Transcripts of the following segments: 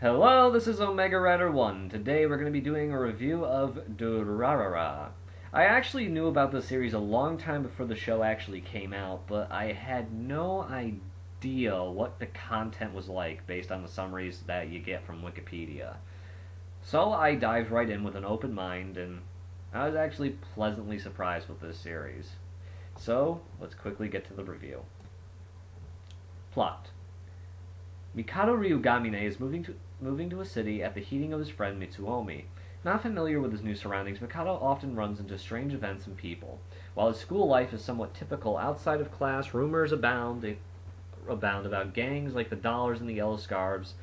Hello, this is Omega Rider 1. Today we're going to be doing a review of Durarara. I actually knew about this series a long time before the show actually came out, but I had no idea what the content was like based on the summaries that you get from Wikipedia. So I dived right in with an open mind, and I was actually pleasantly surprised with this series. So, let's quickly get to the review. Plot. Mikado Ryugamine is moving to a city at the heeding of his friend Mitsuomi. Not familiar with his new surroundings, Mikado often runs into strange events and people. While his school life is somewhat typical, outside of class, rumors abound about gangs like the Dollars and the Yellow Scarves,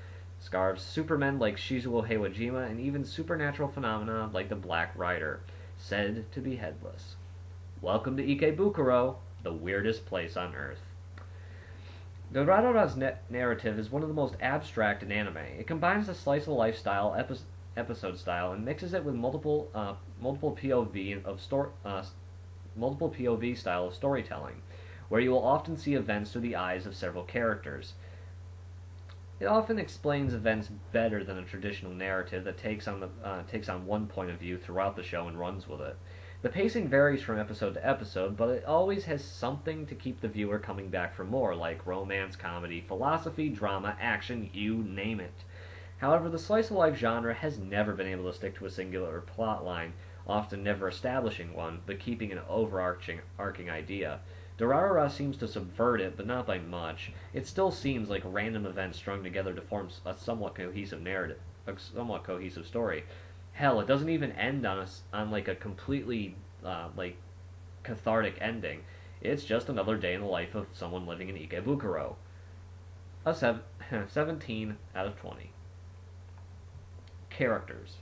supermen like Shizuo Heiwajima, and even supernatural phenomena like the Black Rider, said to be headless. Welcome to Ikebukuro, the weirdest place on Earth. Durarara's narrative is one of the most abstract in anime. It combines the slice of life style, episode style, and mixes it with multiple POV style of storytelling, where you will often see events through the eyes of several characters. It often explains events better than a traditional narrative that takes on one point of view throughout the show and runs with it. The pacing varies from episode to episode, but it always has something to keep the viewer coming back for more, like romance, comedy, philosophy, drama, action, you name it. However, the slice-of-life genre has never been able to stick to a singular plot line, often never establishing one, but keeping an overarching idea. Durarara seems to subvert it, but not by much. It still seems like random events strung together to form a somewhat cohesive story. Hell, it doesn't even end on a completely cathartic ending. It's just another day in the life of someone living in Ikebukuro. A 17 out of 20. Characters.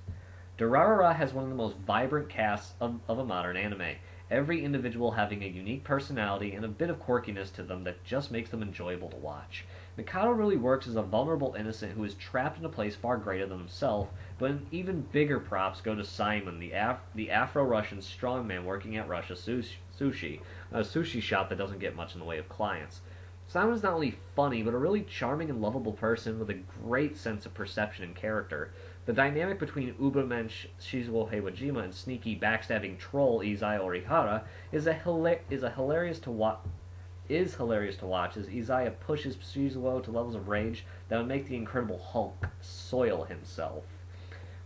Durarara has one of the most vibrant casts of a modern anime. Every individual having a unique personality and a bit of quirkiness to them that just makes them enjoyable to watch. Mikado really works as a vulnerable innocent who is trapped in a place far greater than himself, but even bigger props go to Simon, the Afro-Russian strongman working at Russia Sushi, a sushi shop that doesn't get much in the way of clients. Simon's not only funny, but a really charming and lovable person with a great sense of perception and character. The dynamic between Ubermensch Shizuo Heiwajima and sneaky, backstabbing troll Izai Orihara is hilarious to watch as Izaya pushes Shizuo to levels of rage that would make the Incredible Hulk soil himself.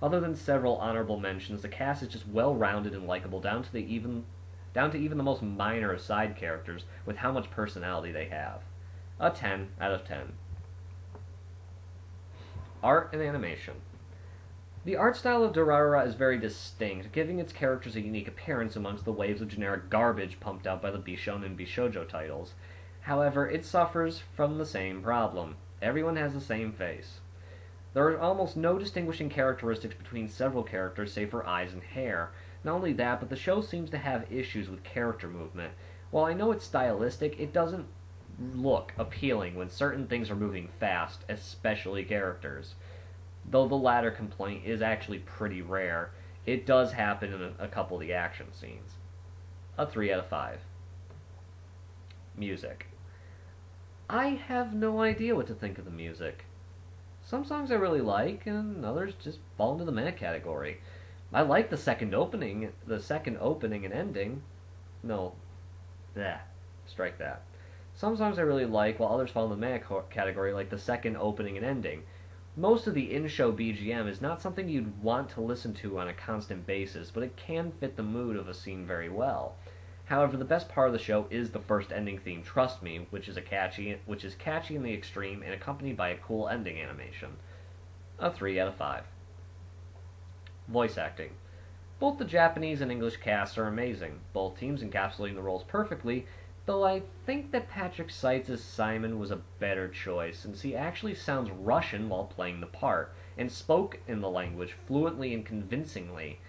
Other than several honorable mentions, the cast is just well-rounded and likable, down to even the most minor of side characters with how much personality they have. A 10 out of 10. Art and animation. The art style of Durarara is very distinct, giving its characters a unique appearance amongst the waves of generic garbage pumped out by the Bishon and Bishoujo titles. However, it suffers from the same problem. Everyone has the same face. There are almost no distinguishing characteristics between several characters save for eyes and hair. Not only that, but the show seems to have issues with character movement. While I know it's stylistic, it doesn't look appealing when certain things are moving fast, especially characters. Though the latter complaint is actually pretty rare, it does happen in a couple of the action scenes. A 3 out of 5. Music. I have no idea what to think of the music. Some songs I really like, and others just fall into the meh category. I like the second opening and ending. No, strike that. Some songs I really like, while others fall in the meh category, like the second opening and ending. Most of the in-show BGM is not something you'd want to listen to on a constant basis, but it can fit the mood of a scene very well. However, the best part of the show is the first ending theme, Trust Me, which is catchy in the extreme and accompanied by a cool ending animation. A 3 out of 5. Voice acting. Both the Japanese and English casts are amazing, both teams encapsulating the roles perfectly, though I think that Patrick Seitz' Simon was a better choice, since he actually sounds Russian while playing the part, and spoke in the language fluently and convincingly.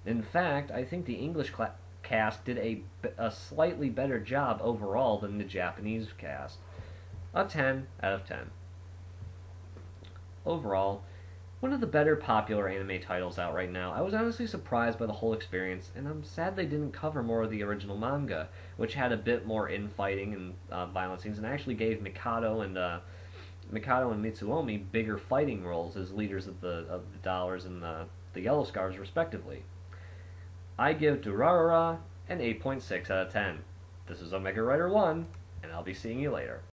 In fact, I think the English cast did a slightly better job overall than the Japanese cast. A 10 out of 10. Overall, one of the better popular anime titles out right now. I was honestly surprised by the whole experience, and I'm sad they didn't cover more of the original manga, which had a bit more infighting and violent scenes, and actually gave Mikado and Mikado and Mitsuomi bigger fighting roles as leaders of the Dollars and the Yellow Scarves, respectively. I give Durarara an 8.6 out of 10. This is Omega Rider 1, and I'll be seeing you later.